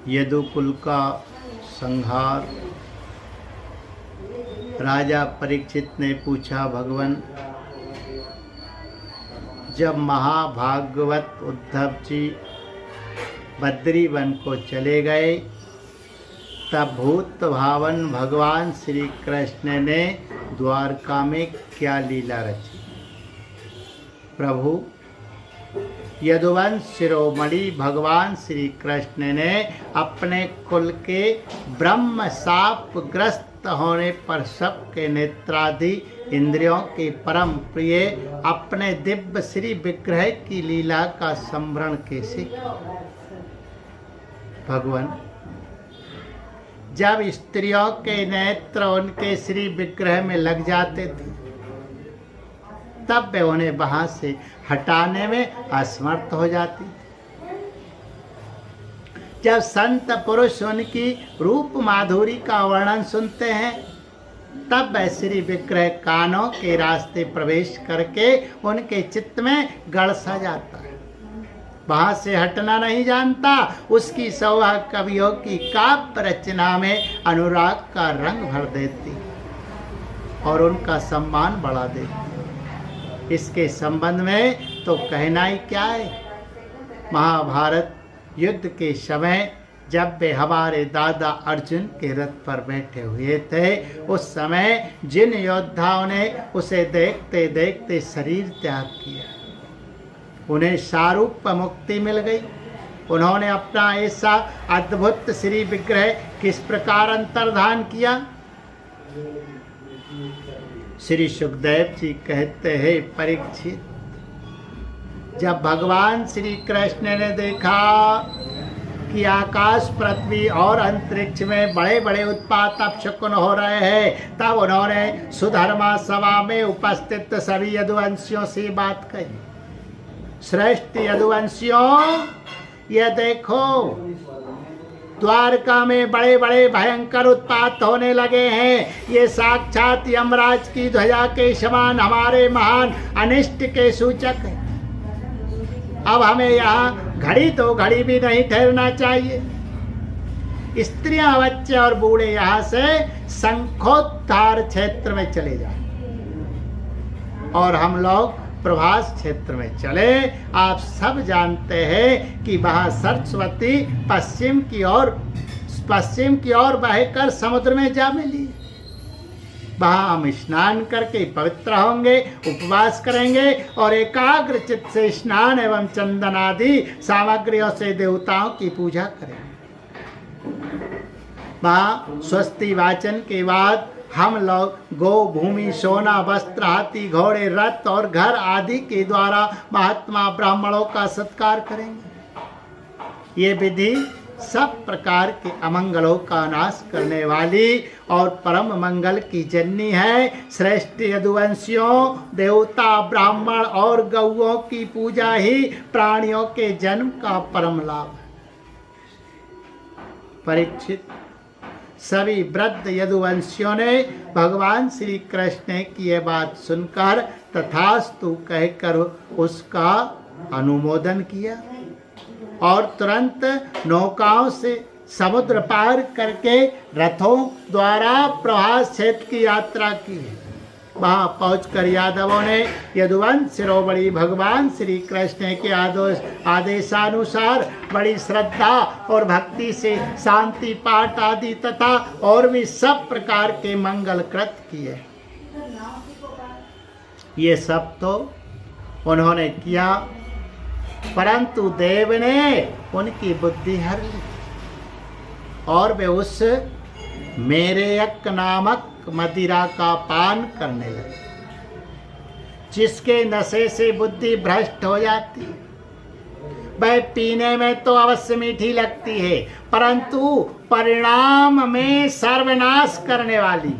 यदुकुल का संहार। राजा परीक्षित ने पूछा, भगवान, जब महाभागवत उद्धव जी बद्री वन को चले गए तब भूत भावन भगवान श्री कृष्ण ने द्वारका में क्या लीला रची? प्रभु, यदुवंश शिरोमणि भगवान श्री कृष्ण ने अपने कुल के ब्रह्म शाप ग्रस्त होने पर सबके नेत्रादि इंद्रियों के परम प्रिय अपने दिव्य श्री विग्रह की लीला का स्मरण कैसे किया? भगवान, जब स्त्रियों के नेत्र उनके श्री विग्रह में लग जाते थे तब वे उन्हें वहां से हटाने में असमर्थ हो जाती थी। जब संत पुरुष उनकी रूप माधुरी का वर्णन सुनते हैं तब वह श्री विग्रह कानों के रास्ते प्रवेश करके उनके चित्त में गड़ सा जाता है, वहां से हटना नहीं जानता। उसकी शोभा कवियों की काव्य रचना में अनुराग का रंग भर देती और उनका सम्मान बढ़ा देती। इसके संबंध में तो कहना ही क्या है। महाभारत युद्ध के समय जब वे हमारे दादा अर्जुन के रथ पर बैठे हुए थे, उस समय जिन योद्धाओं ने उसे देखते देखते शरीर त्याग किया, उन्हें शारूप मुक्ति मिल गई। उन्होंने अपना ऐसा अद्भुत श्री विग्रह किस प्रकार अंतर्धान किया? श्री सुखदेव जी कहते हैं, परीक्षित, जब भगवान श्री कृष्ण ने देखा कि आकाश, पृथ्वी और अंतरिक्ष में बड़े बड़े उत्पात अपशकुन हो रहे हैं, तब उन्होंने सुधर्मा सभा में उपस्थित सभी यदुवंशियों से बात कही। श्रेष्ठ यदुवंशियों, ये देखो, द्वारका में बड़े बड़े भयंकर उत्पात होने लगे हैं। ये साक्षात यमराज की ध्वजा के समान हमारे महान अनिष्ट के सूचक है। अब हमें यहाँ घड़ी तो घड़ी भी नहीं ठहरना चाहिए। स्त्रियां, बच्चे और बूढ़े यहाँ से शंखोद्धार क्षेत्र में चले जाए और हम लोग प्रभास क्षेत्र में चले। आप सब जानते हैं कि वहां सरस्वती पश्चिम की ओर बहकर समुद्र में जा मिली। वहां हम स्नान करके पवित्र होंगे, उपवास करेंगे और एकाग्र चित्त से स्नान एवं चंदन आदि सामग्रियों से देवताओं की पूजा करेंगे। वहां स्वस्ति वाचन के बाद हम लोग गो, भूमि, सोना, वस्त्र, हाथी, घोड़े, रथ और घर आदि के द्वारा महात्मा ब्राह्मणों का सत्कार करेंगे। ये विधि सब प्रकार के अमंगलों का नाश करने वाली और परम मंगल की जननी है। श्रेष्ठ यदुवंशियों, देवता, ब्राह्मण और गौओं की पूजा ही प्राणियों के जन्म का परम लाभ है। परीक्षित, सभी वृद्ध यदुवंशियों ने भगवान श्री कृष्ण की यह बात सुनकर तथास्तु कहकर उसका अनुमोदन किया और तुरंत नौकाओं से समुद्र पार करके रथों द्वारा प्रभास क्षेत्र की यात्रा की। वहां पहुंचकर यादवों ने यदुवंश शिरोमणि भगवान श्री कृष्ण के आदेशानुसार बड़ी श्रद्धा और भक्ति से शांति पाठ आदि तथा और भी सब प्रकार के मंगल कृत किए। ये सब तो उन्होंने किया, परंतु देव ने उनकी बुद्धि हर ली और वे उस मेरेयक नामक मदिरा का पान करने लगे, जिसके नशे से बुद्धि भ्रष्ट हो जाती। वह पीने में तो अवश्य मीठी लगती है, परंतु परिणाम में सर्वनाश करने वाली।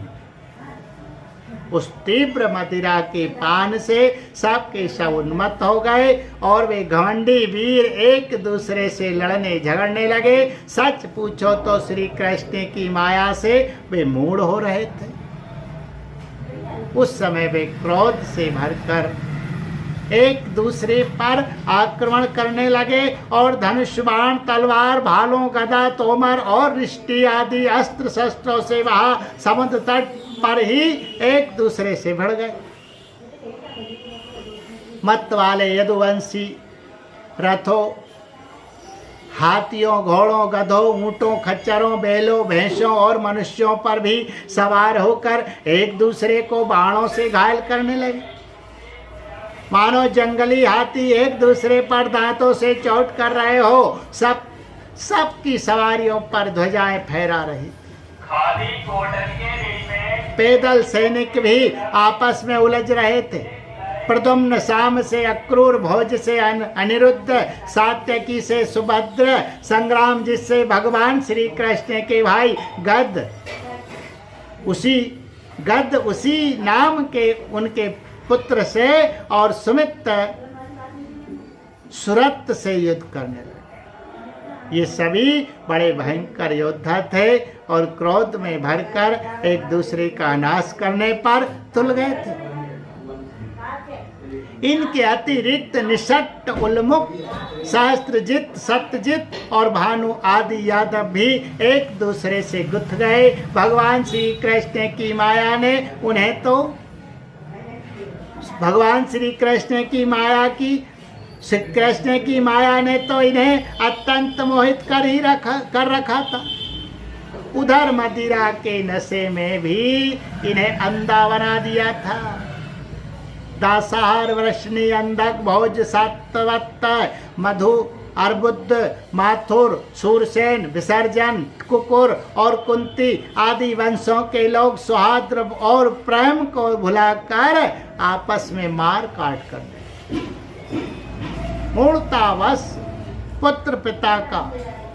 उस तीव्र मदिरा के पान से सबके सब उन्मत्त हो गए और वे घमंडी वीर एक दूसरे से लड़ने झगड़ने लगे। सच पूछो तो श्री कृष्ण की माया से वे मूढ़ हो रहे थे। उस समय वे क्रोध से भरकर एक दूसरे पर आक्रमण करने लगे और धनुष बाण तलवार भालों गदा तोमर और रिष्टि आदि अस्त्र शस्त्रों से वहां समुद्र तट पर ही एक दूसरे से भिड़ गए। मत वाले यदुवंशी रथों, हाथियों, घोड़ों, गधों, ऊंटों, खच्चरों, बैलों, भैंसों और मनुष्यों पर भी सवार होकर एक दूसरे को बाणों से घायल करने लगे। मानो जंगली हाथी एक दूसरे पर दांतों से चोट कर रहे हो। सबकी सवारियों पर ध्वजाएं फहरा रही थी। पैदल सैनिक भी आपस में उलझ रहे थे। प्रद्युम्न साम से अक्रूर, भोज से अनिरुद्ध, सात्यकी से सुभद्र, संग्राम जिससे भगवान श्री कृष्ण के भाई गद उसी नाम के उनके पुत्र से और सुमित सुरत से युद्ध करने लगे। ये सभी बड़े भयंकर योद्धा थे और क्रोध में भरकर एक दूसरे का नाश करने पर तुल गए थे। इनके अतिरिक्त निषट्ट, उल्मुख, सहस्त्रजित, सत्यजित और भानु आदि यादव भी एक दूसरे से गुथ गए। भगवान श्री कृष्ण की माया ने उन्हें तो श्री कृष्ण की माया ने तो इन्हें अत्यंत मोहित कर रखा था। उधर मदिरा के नशे में भी इन्हें अंधा बना दिया था। दासाहार, वृष्णि, अंधक, भोज, सत्वत्त, मधु, अर्बुद्ध, माथुर, सूरसेन, विसर्जन, कुकुर और कुंती आदि वंशों के लोग सौहार्द और प्रेम को भुलाकर आपस में मार काट करते। मूर्तावश पुत्र पिता का,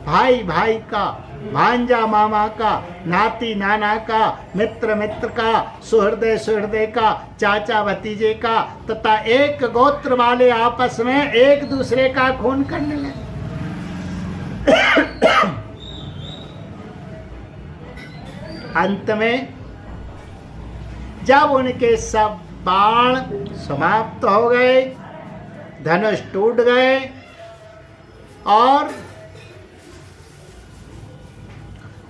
भाई भाई का, भांजा मामा का, नाती नाना का, मित्र मित्र का, सुहृदय सुहृदय का, चाचा भतीजे का तथा एक गोत्र वाले आपस में एक दूसरे का खून करने लगे। अंत में जब उनके सब बाण समाप्त हो गए, धनुष टूट गए और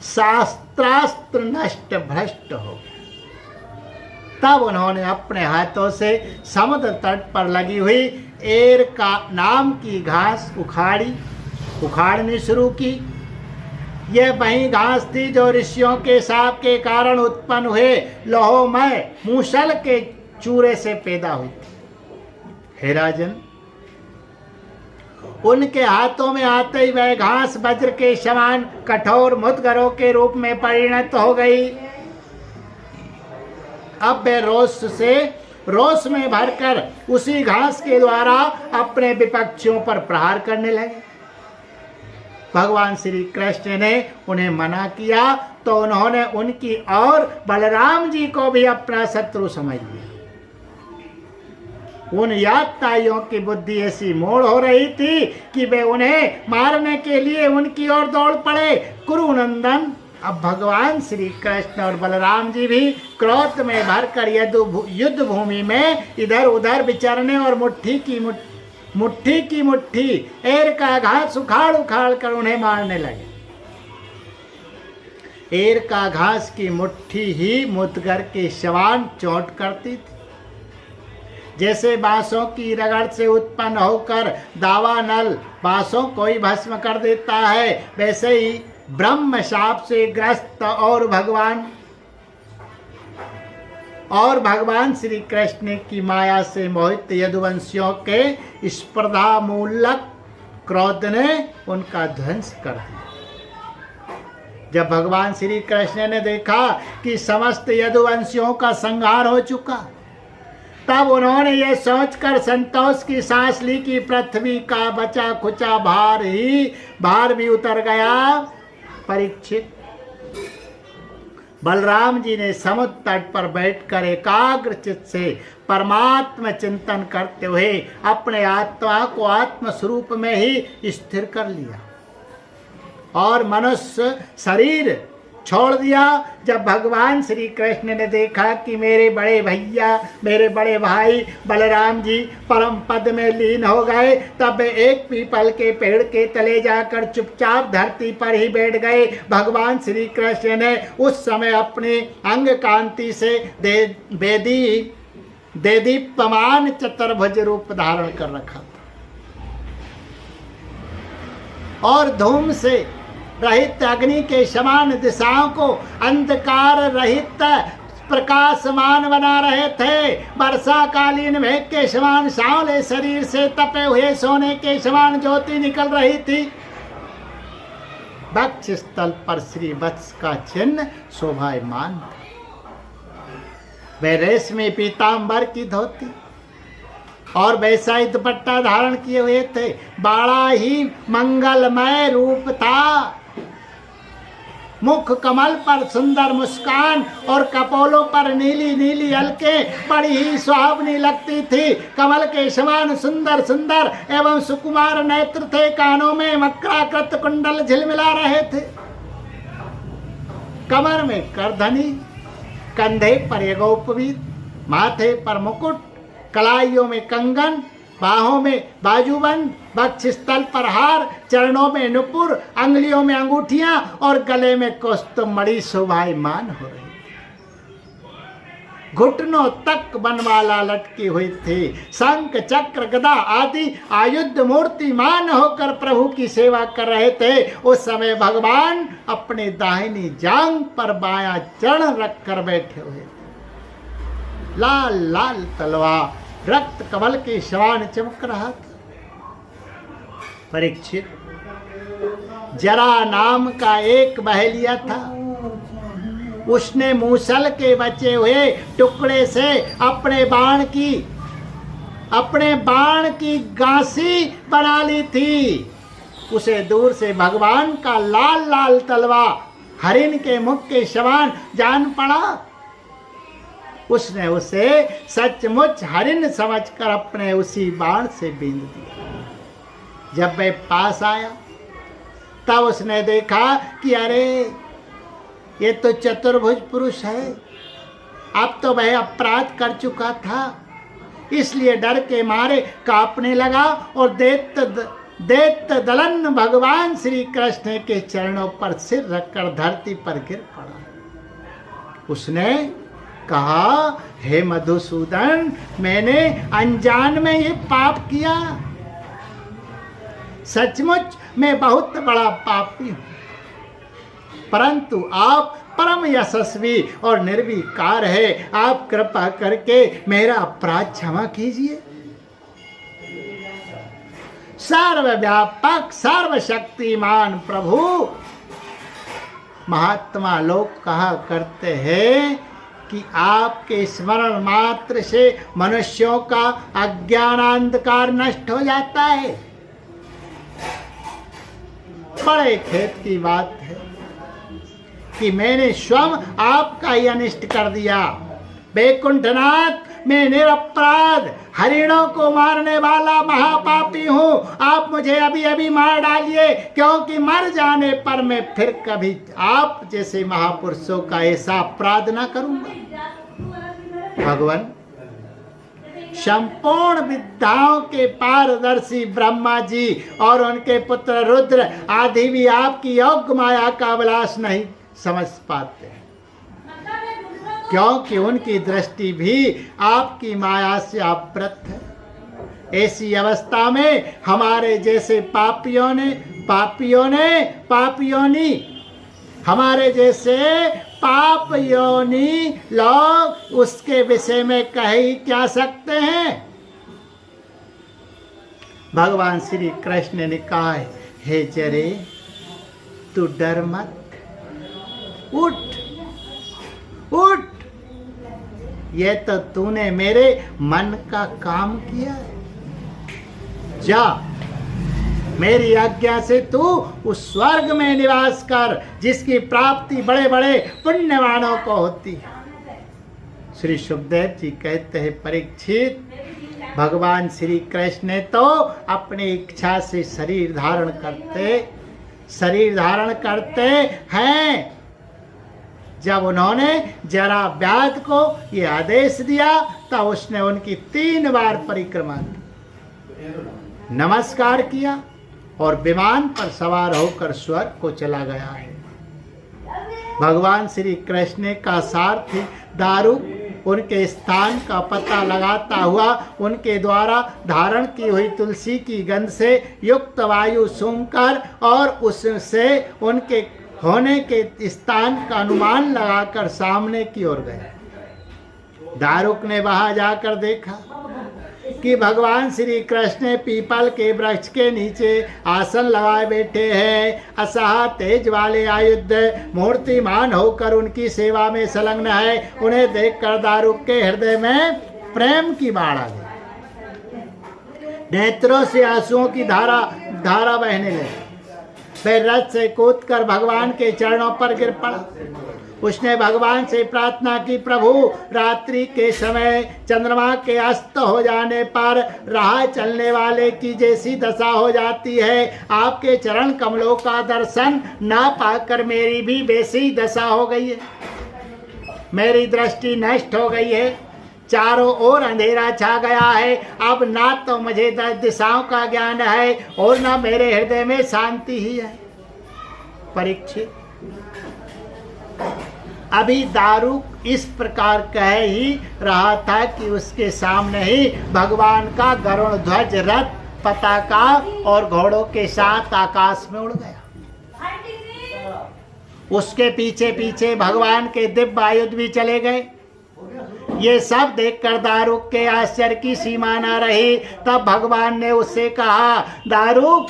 शास्त्रास्त्र नष्ट भ्रष्ट हो गए, तब उन्होंने अपने हाथों से समुद्र तट पर लगी हुई एर का नाम की घास उखाड़नी शुरू की। यह वही घास थी जो ऋषियों के शाप के कारण उत्पन्न हुए लोहोमय मूसल के चूरे से पैदा हुई थी। हे राजन, उनके हाथों में आते ही वह घास वज्र के समान कठोर मुद्गरों के रूप में परिणत हो गई। अब वे रोष में भरकर उसी घास के द्वारा अपने विपक्षियों पर प्रहार करने लगे। भगवान श्री कृष्ण ने उन्हें मना किया तो उन्होंने उनकी और बलराम जी को भी अपना शत्रु समझ लिया। उन याताइयों की बुद्धि ऐसी मोड़ हो रही थी कि वे उन्हें मारने के लिए उनकी ओर दौड़ पड़े। कुरुनंदन, अब भगवान श्री कृष्ण और बलराम जी भी क्रोध में भरकर युद्ध भूमि में इधर उधर विचरने और मुट्ठी की मुट्ठी एर का घास उखाड़ कर उन्हें मारने लगे। एर का घास की मुट्ठी ही मुद्गर के समान चोट करती थी। जैसे बांसों की रगड़ से उत्पन्न होकर दावानल बांसों को ही भस्म कर देता है, वैसे ही ब्रह्म शाप से ग्रस्त और भगवान श्री कृष्ण की माया से मोहित यदुवंशियों के स्पर्धा मूलक क्रोध ने उनका ध्वंस कर दिया। जब भगवान श्री कृष्ण ने देखा कि समस्त यदुवंशियों का संहार हो चुका, तब उन्होंने यह सोचकर संतोष की सांस ली कि पृथ्वी का बचा खुचा भार भी उतर गया। परीक्षित, बलराम जी ने समुद्र तट पर बैठकर एकाग्र चित्त से परमात्मा चिंतन करते हुए अपने आत्मा को आत्म स्वरूप में ही स्थिर कर लिया और मनुष्य शरीर छोड़ दिया। जब भगवान श्री कृष्ण ने देखा कि मेरे बड़े भैया, मेरे बड़े भाई बलराम जी परम पद में लीन हो गए, तब एक पीपल के पेड़ के तले जाकर चुपचाप धरती पर ही बैठ गए। भगवान श्री कृष्ण ने उस समय अपने अंग कांति से देदीप्यमान चतुर्भुज रूप धारण कर रखा था और धूम से रहित अग्नि के समान दिशाओं को अंधकार रहित प्रकाशमान बना रहे थे। वर्षाकालीन मेघ के समान सांवले शरीर से तपे हुए सोने के समान ज्योति निकल रही थी। वक्ष स्थल पर श्री वत्स का चिन्ह शोभायमान था। वे रेशमी पीतांबर की धोती और वैसा ही दुपट्टा धारण किए हुए थे। बड़ा ही मंगलमय रूप था। मुख कमल पर सुंदर मुस्कान और कपोलों पर नीली नीली अलकें बड़ी ही सुहावनी लगती थी। कमल के समान सुंदर सुंदर एवं सुकुमार नेत्र थे। कानों में मकराकृत कुंडल झिलमिला रहे थे। कमर में करधनी, कंधे पर यगोपवीत, माथे पर मुकुट, कलाइयों में कंगन, बाहों में बाजूबंद, वक्ष स्थल पर हार, चरणों में नुपुर, अंगुलियों में अंगूठियां और गले में कौस्तुभमणि शोभायमान हो रही। घुटनों तक बनमाला लटकी हुई थी। शंख चक्र गदा आदि आयुध मूर्तिमान होकर प्रभु की सेवा कर रहे थे। उस समय भगवान अपने दाहिनी जांघ पर बायां चरण रखकर बैठे हुए। लाल लाल तलवार रक्त कमल के समान चमक रहा था। परीक्षित, जरा नाम का एक बहेलिया था। उसने मूसल के बचे हुए टुकड़े से अपने बाण की गांसी बना ली थी। उसे दूर से भगवान का लाल लाल तलवार हरिण के मुख के समान जान पड़ा। उसने उसे सचमुच हरिण समझकर अपने उसी बाण से बींध दिया। जब वह पास आया तब उसने देखा कि अरे ये तो चतुर्भुज पुरुष है। अब तो वह अपराध कर चुका था, इसलिए डर के मारे कांपने लगा और दैत्य दलन भगवान श्री कृष्ण के चरणों पर सिर रखकर धरती पर गिर पड़ा। उसने कहा, हे मधुसूदन, मैंने अनजान में ये पाप किया। सचमुच मैं बहुत बड़ा पापी हूं, परंतु आप परम यशस्वी और निर्विकार है। आप कृपा करके मेरा अपराध क्षमा कीजिए। सर्वव्यापक सर्वशक्तिमान प्रभु, महात्मा लोग कहा करते हैं कि आपके स्मरण मात्र से मनुष्यों का अज्ञानांधकार नष्ट हो जाता है। बड़े खेद की बात है कि मैंने स्वयं आपका ही अनिष्ट कर दिया। वैकुंठनाथ, मैं निरपराध हरिणों को मारने वाला महापापी हूँ। आप मुझे अभी अभी मार डालिए, क्योंकि मर जाने पर मैं फिर कभी आप जैसे महापुरुषों का ऐसा अपराध न करूँगा। भगवान, संपूर्ण विद्याओं के पारदर्शी ब्रह्मा जी और उनके पुत्र रुद्र आदि भी आपकी योग्य माया का विलास नहीं समझ पाते, क्योंकि उनकी दृष्टि भी आपकी माया से आवृत है। ऐसी अवस्था में हमारे जैसे हमारे जैसे पाप योनि लोग उसके विषय में कह ही क्या सकते हैं। भगवान श्री कृष्ण ने कहा, हे जरे, तू डर मत, उठ उठ, ये तो तूने मेरे मन का काम किया है। जा, मेरी आज्ञा से तू उस स्वर्ग में निवास कर जिसकी प्राप्ति बड़े बड़े पुण्यवानों को होती है। श्री सुखदेव जी कहते हैं, परीक्षित, भगवान श्री कृष्ण ने तो अपनी इच्छा से शरीर धारण करते हैं, जब उन्होंने जरा व्याध को ये आदेश दिया तब उसने उनकी 3 बार परिक्रमा की, नमस्कार किया और विमान पर सवार होकर स्वर्ग को चला गया है। भगवान श्री कृष्ण का सारथी दारुक उनके स्थान का पता लगाता हुआ उनके द्वारा धारण की हुई तुलसी की गंध से युक्त वायु सूंघकर और उससे उनके होने के स्थान का अनुमान लगाकर सामने की ओर गए। दारुक ने वहां जाकर देखा कि भगवान श्री कृष्ण पीपल के वृक्ष के नीचे आसन लगाए बैठे हैं। असहा तेज वाले आयुध मूर्तिमान होकर उनकी सेवा में संलग्न है। उन्हें देखकर दारुक के हृदय में प्रेम की बाढ़ आ गई, नेत्रों से आंसुओं की धारा बहने लगी। वह रथ से कूदकर भगवान के चरणों पर गिर पड़ा। उसने भगवान से प्रार्थना की, प्रभु रात्रि के समय चंद्रमा के अस्त हो जाने पर राह चलने वाले की जैसी दशा हो जाती है, आपके चरण कमलों का दर्शन ना पाकर मेरी भी वैसी दशा हो गई है। मेरी दृष्टि नष्ट हो गई है, चारों ओर अंधेरा छा गया है। अब ना तो मुझे 10 दिशाओं का ज्ञान है और ना मेरे हृदय में शांति ही है। परीक्षित, अभी दारुक इस प्रकार कह ही रहा था कि उसके सामने ही भगवान का गरुड़ ध्वज रथ पताका और घोड़ों के साथ आकाश में उड़ गया। उसके पीछे पीछे भगवान के दिव्य आयुध भी चले गए। ये सब देखकर दारुक के आश्चर्य की सीमा न रही। तब भगवान ने उससे कहा, दारुक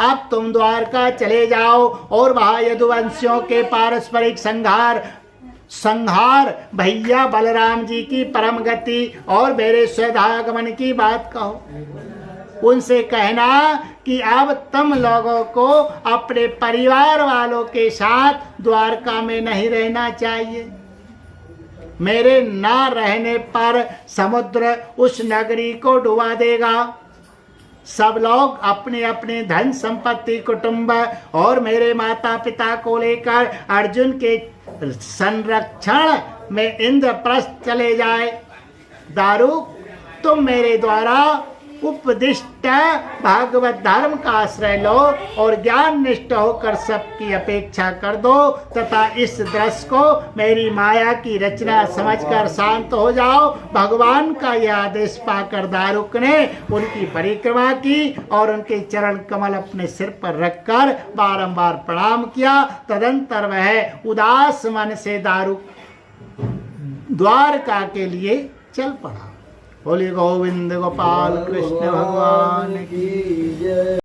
अब तुम द्वारका चले जाओ और वहां यदुवंशियों के पारस्परिक संहार भैया बलराम जी की परम गति और मेरे स्वधागमन की बात कहो। उनसे कहना कि अब तुम लोगों को अपने परिवार वालों के साथ द्वारका में नहीं रहना चाहिए। मेरे ना रहने पर समुद्र उस नगरी को डुबा देगा। सब लोग अपने अपने धन संपत्ति कुटुंब और मेरे माता पिता को लेकर अर्जुन के संरक्षण में इंद्रप्रस्थ चले जाए। दारुक, तुम मेरे द्वारा उपदिष्ट भागवत धर्म का आश्रय लो और ज्ञान निष्ठ होकर सबकी अपेक्षा कर दो तथा इस दृश्य को मेरी माया की रचना समझकर शांत हो जाओ। भगवान का यह आदेश पाकर दारुक ने उनकी परिक्रमा की और उनके चरण कमल अपने सिर पर रखकर बारंबार प्रणाम किया। तदंतर वह उदास मन से दारुक द्वारका के लिए चल पड़ा। बोले गोविंद गोपाल कृष्ण भगवान की जय।